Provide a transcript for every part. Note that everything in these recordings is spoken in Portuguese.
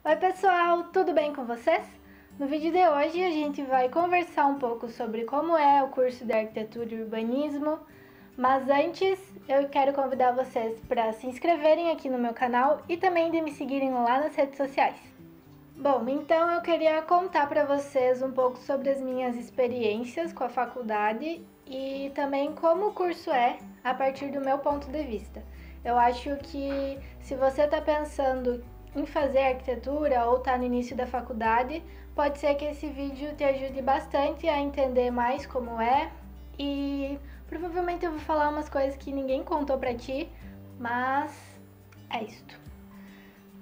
Oi pessoal, tudo bem com vocês? No vídeo de hoje a gente vai conversar um pouco sobre como é o curso de Arquitetura e Urbanismo, mas antes eu quero convidar vocês para se inscreverem aqui no meu canal e também de me seguirem lá nas redes sociais. Bom, então eu queria contar para vocês um pouco sobre as minhas experiências com a faculdade e também como o curso é a partir do meu ponto de vista. Eu acho que se você está pensando em fazer arquitetura ou está no início da faculdade, pode ser que esse vídeo te ajude bastante a entender mais como é e provavelmente eu vou falar umas coisas que ninguém contou pra ti, mas é isto.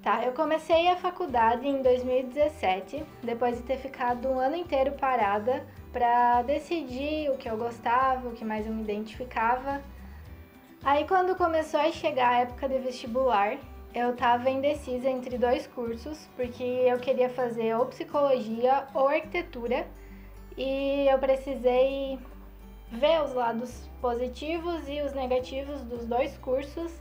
Tá, eu comecei a faculdade em 2017, depois de ter ficado um ano inteiro parada para decidir o que eu gostava, o que mais eu me identificava. Aí quando começou a chegar a época de vestibular, eu tava indecisa entre dois cursos, porque eu queria fazer ou psicologia ou arquitetura, e eu precisei ver os lados positivos e os negativos dos dois cursos,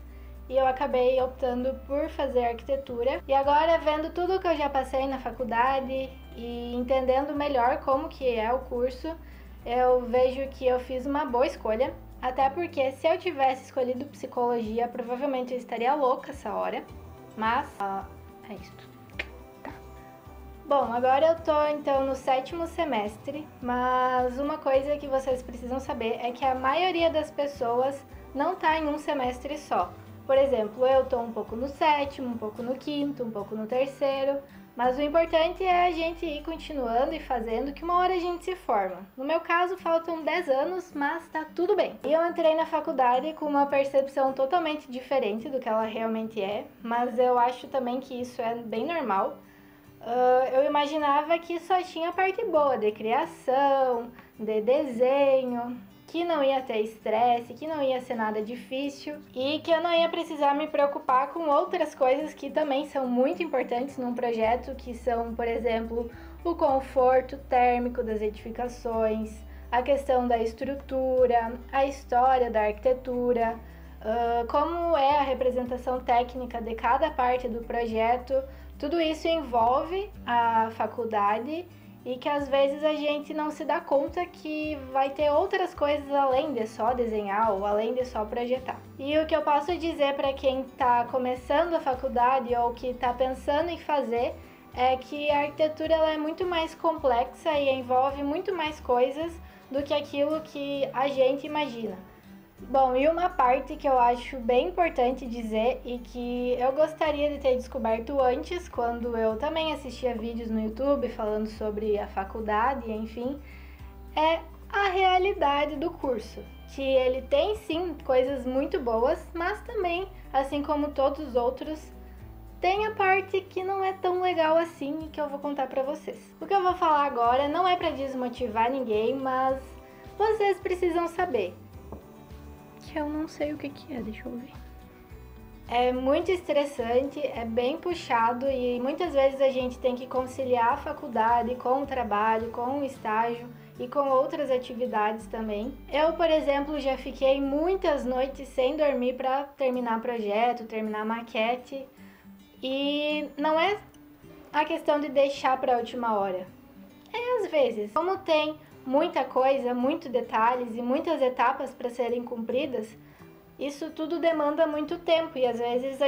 e eu acabei optando por fazer arquitetura. E agora, vendo tudo que eu já passei na faculdade e entendendo melhor como que é o curso, eu vejo que eu fiz uma boa escolha. Até porque se eu tivesse escolhido psicologia, provavelmente eu estaria louca essa hora. Mas, é isto. Tá. Bom, agora eu tô então no 7º semestre, mas uma coisa que vocês precisam saber é que a maioria das pessoas não tá em um semestre só. Por exemplo, eu tô um pouco no 7º, um pouco no 5º, um pouco no 3º, mas o importante é a gente ir continuando e fazendo, que uma hora a gente se forma. No meu caso, faltam 10 anos, mas tá tudo bem. E eu entrei na faculdade com uma percepção totalmente diferente do que ela realmente é, mas eu acho também que isso é bem normal. Eu imaginava que só tinha a parte boa de criação, de desenho, que não ia ter estresse, que não ia ser nada difícil e que eu não ia precisar me preocupar com outras coisas que também são muito importantes num projeto, que são, por exemplo, o conforto térmico das edificações, a questão da estrutura, a história da arquitetura, como é a representação técnica de cada parte do projeto. Tudo isso envolve a faculdade e que às vezes a gente não se dá conta que vai ter outras coisas além de só desenhar ou além de só projetar. E o que eu posso dizer para quem está começando a faculdade ou que está pensando em fazer é que a arquitetura ela é muito mais complexa e envolve muito mais coisas do que aquilo que a gente imagina. Bom, e uma parte que eu acho bem importante dizer e que eu gostaria de ter descoberto antes, quando eu também assistia vídeos no YouTube falando sobre a faculdade, enfim, é a realidade do curso. Que ele tem sim coisas muito boas, mas também, assim como todos os outros, tem a parte que não é tão legal assim e que eu vou contar pra vocês. O que eu vou falar agora não é pra desmotivar ninguém, mas vocês precisam saber. Que eu não sei o que é, deixa eu ver. É muito estressante, é bem puxado e muitas vezes a gente tem que conciliar a faculdade com o trabalho, com o estágio e com outras atividades também. Eu, por exemplo, já fiquei muitas noites sem dormir para terminar projeto, terminar maquete, e não é a questão de deixar para a última hora. É às vezes, como tem muita coisa, muitos detalhes e muitas etapas para serem cumpridas, isso tudo demanda muito tempo e às vezes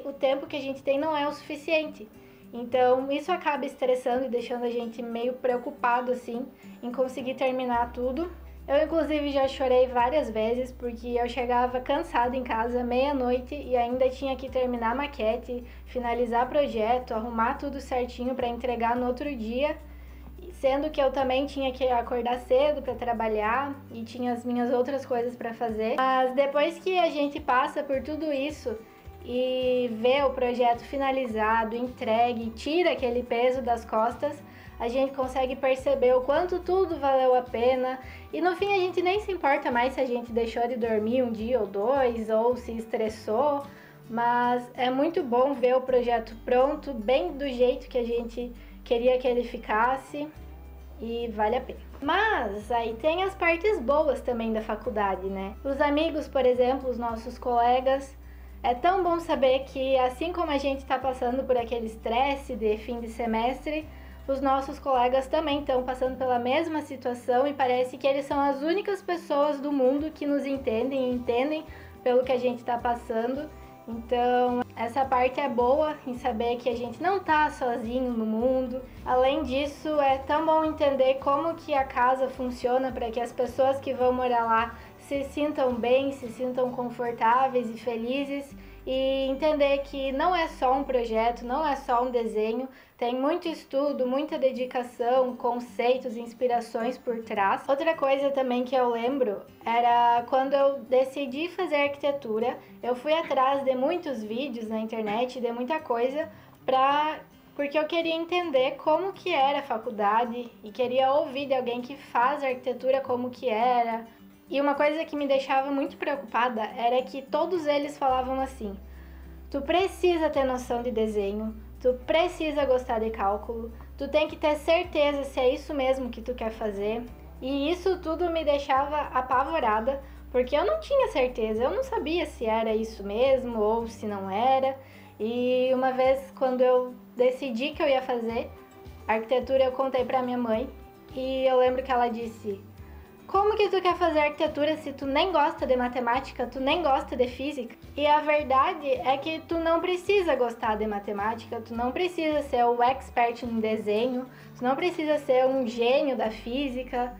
o tempo que a gente tem não é o suficiente. Então isso acaba estressando e deixando a gente meio preocupado assim em conseguir terminar tudo. Eu inclusive já chorei várias vezes porque eu chegava cansada em casa meia-noite e ainda tinha que terminar a maquete, finalizar projeto, arrumar tudo certinho para entregar no outro dia. Sendo que eu também tinha que acordar cedo para trabalhar e tinha as minhas outras coisas para fazer. Mas depois que a gente passa por tudo isso e vê o projeto finalizado, entregue, tira aquele peso das costas, a gente consegue perceber o quanto tudo valeu a pena. E no fim a gente nem se importa mais se a gente deixou de dormir um dia ou dois ou se estressou. Mas é muito bom ver o projeto pronto, bem do jeito que a gente queria que ele ficasse. E vale a pena. Mas aí tem as partes boas também da faculdade, né? Os amigos, por exemplo, os nossos colegas, É tão bom saber que, assim como a gente está passando por aquele estresse de fim de semestre, os nossos colegas também estão passando pela mesma situação e parece que eles são as únicas pessoas do mundo que nos entendem e entendem pelo que a gente está passando. Então, essa parte é boa em saber que a gente não tá sozinho no mundo. Além disso, é tão bom entender como que a casa funciona para que as pessoas que vão morar lá se sintam bem, se sintam confortáveis e felizes, e entender que não é só um projeto, não é só um desenho, tem muito estudo, muita dedicação, conceitos, inspirações por trás. Outra coisa também que eu lembro era quando eu decidi fazer arquitetura, eu fui atrás de muitos vídeos na internet, de muita coisa, porque eu queria entender como que era a faculdade e queria ouvir de alguém que faz arquitetura como que era. E uma coisa que me deixava muito preocupada era que todos eles falavam assim: tu precisa ter noção de desenho, tu precisa gostar de cálculo, tu tem que ter certeza se é isso mesmo que tu quer fazer. E isso tudo me deixava apavorada, porque eu não tinha certeza, eu não sabia se era isso mesmo ou se não era. E uma vez, quando eu decidi que eu ia fazer arquitetura, eu contei pra minha mãe e eu lembro que ela disse: como que tu quer fazer arquitetura se tu nem gosta de matemática, tu nem gosta de física? E a verdade é que tu não precisa gostar de matemática, tu não precisa ser o expert em desenho, tu não precisa ser um gênio da física,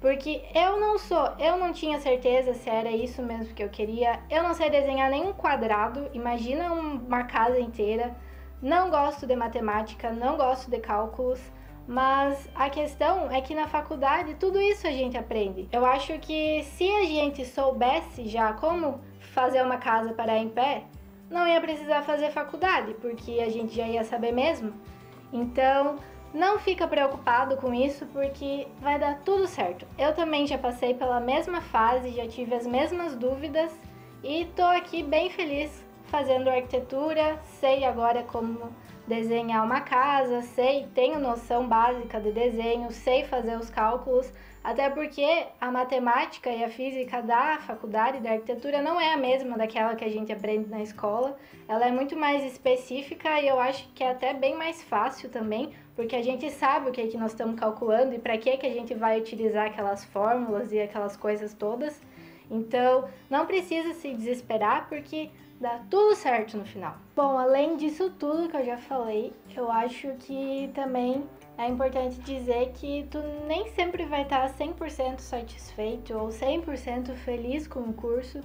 porque eu não tinha certeza se era isso mesmo que eu queria, eu não sei desenhar nenhum quadrado, imagina uma casa inteira, não gosto de matemática, não gosto de cálculos. Mas a questão é que na faculdade tudo isso a gente aprende. Eu acho que se a gente soubesse já como fazer uma casa parar em pé, não ia precisar fazer faculdade, porque a gente já ia saber mesmo. Então, não fica preocupado com isso, porque vai dar tudo certo. Eu também já passei pela mesma fase, já tive as mesmas dúvidas e tô aqui bem feliz fazendo arquitetura, sei agora como desenhar uma casa, tenho noção básica de desenho, sei fazer os cálculos, até porque a matemática e a física da faculdade da arquitetura não é a mesma daquela que a gente aprende na escola, ela é muito mais específica e eu acho que é até bem mais fácil também, porque a gente sabe o que é que nós estamos calculando e para que a gente vai utilizar aquelas fórmulas e aquelas coisas todas. Então, não precisa se desesperar, porque dá tudo certo no final. Bom, além disso tudo que eu já falei, eu acho que também é importante dizer que tu nem sempre vai estar 100% satisfeito ou 100% feliz com o curso.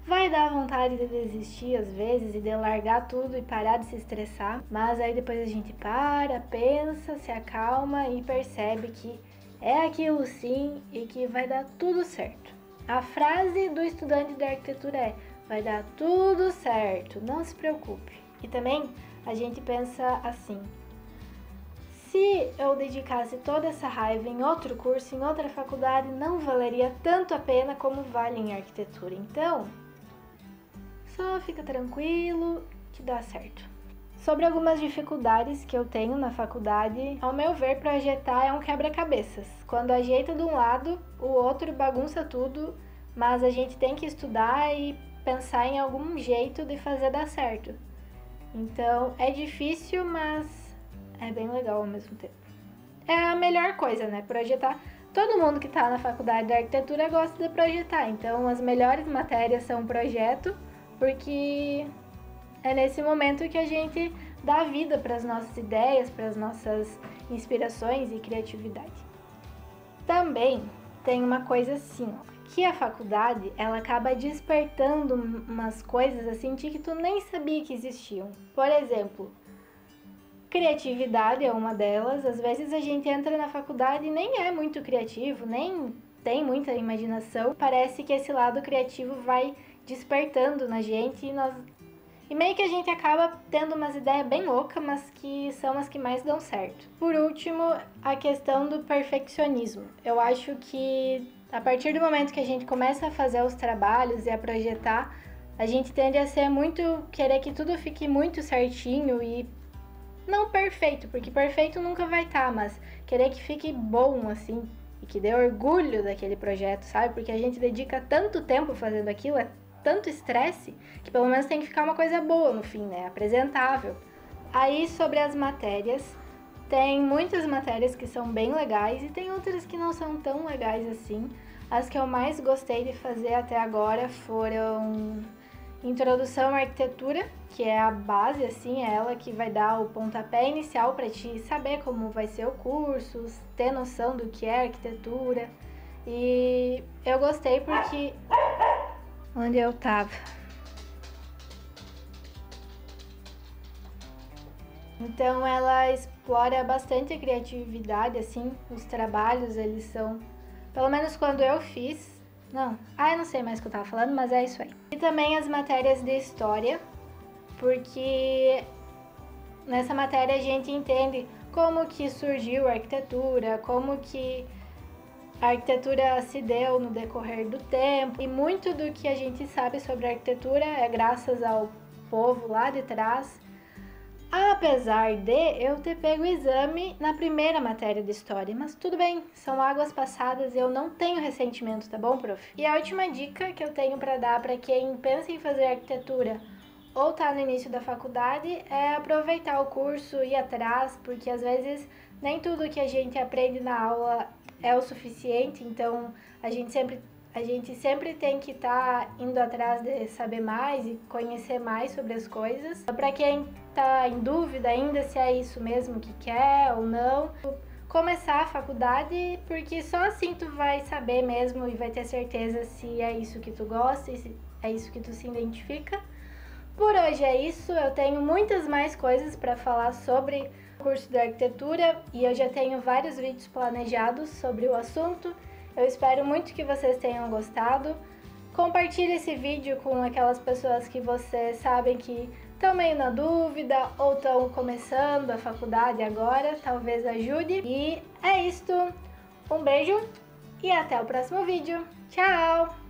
Vai dar vontade de desistir às vezes e de largar tudo e parar de se estressar, mas aí depois a gente para, pensa, se acalma e percebe que é aquilo sim e que vai dar tudo certo. A frase do estudante de arquitetura é: vai dar tudo certo, não se preocupe. E também a gente pensa assim: se eu dedicasse toda essa raiva em outro curso, em outra faculdade, não valeria tanto a pena como vale em arquitetura. Então, só fica tranquilo que dá certo. Sobre algumas dificuldades que eu tenho na faculdade, ao meu ver, projetar é um quebra-cabeças. Quando ajeita de um lado, o outro bagunça tudo, mas a gente tem que estudar e pensar em algum jeito de fazer dar certo. Então, é difícil, mas é bem legal ao mesmo tempo. É a melhor coisa, né? Projetar. Todo mundo que está na faculdade de arquitetura gosta de projetar, então as melhores matérias são projeto, porque é nesse momento que a gente dá vida para as nossas ideias, para as nossas inspirações e criatividade. Também tem uma coisa assim, ó, que a faculdade, ela acaba despertando umas coisas assim que tu nem sabia que existiam. Por exemplo, criatividade é uma delas. Às vezes a gente entra na faculdade e nem é muito criativo, nem tem muita imaginação. Parece que esse lado criativo vai despertando na gente e meio que a gente acaba tendo umas ideias bem loucas, mas que são as que mais dão certo. Por último, a questão do perfeccionismo. Eu acho que a partir do momento que a gente começa a fazer os trabalhos e a projetar, a gente tende a ser querer que tudo fique muito certinho e não perfeito, porque perfeito nunca vai estar, mas querer que fique bom, assim, e que dê orgulho daquele projeto, sabe? Porque a gente dedica tanto tempo fazendo aquilo, é tanto estresse que pelo menos tem que ficar uma coisa boa no fim, né? Apresentável. Aí sobre as matérias, tem muitas matérias que são bem legais e tem outras que não são tão legais assim. As que eu mais gostei de fazer até agora foram Introdução à Arquitetura, que é a base, assim, é ela que vai dar o pontapé inicial para ti saber como vai ser o curso, ter noção do que é arquitetura. E eu gostei porque onde eu tava. Então ela explora bastante a criatividade, assim, os trabalhos, eles são, pelo menos quando eu fiz, eu não sei mais o que eu tava falando, mas é isso aí. E também as matérias de história, porque nessa matéria a gente entende como que surgiu a arquitetura, como que a arquitetura se deu no decorrer do tempo, e muito do que a gente sabe sobre a arquitetura é graças ao povo lá de trás. Apesar de eu ter pego o exame na primeira matéria de história, mas tudo bem, são águas passadas e eu não tenho ressentimento, tá bom, prof? E a última dica que eu tenho para dar para quem pensa em fazer arquitetura ou tá no início da faculdade é aproveitar o curso, ir atrás, porque às vezes nem tudo que a gente aprende na aula é o suficiente, então a gente sempre tem que estar indo atrás de saber mais e conhecer mais sobre as coisas. Para quem está em dúvida ainda se é isso mesmo que quer ou não, começar a faculdade, porque só assim tu vai saber mesmo e vai ter certeza se é isso que tu gosta e se é isso que tu se identifica. Por hoje é isso, eu tenho muitas mais coisas para falar sobre o curso de arquitetura e eu já tenho vários vídeos planejados sobre o assunto. Eu espero muito que vocês tenham gostado. Compartilhe esse vídeo com aquelas pessoas que vocês sabem que estão meio na dúvida ou estão começando a faculdade agora, talvez ajude. E é isto. Um beijo e até o próximo vídeo. Tchau!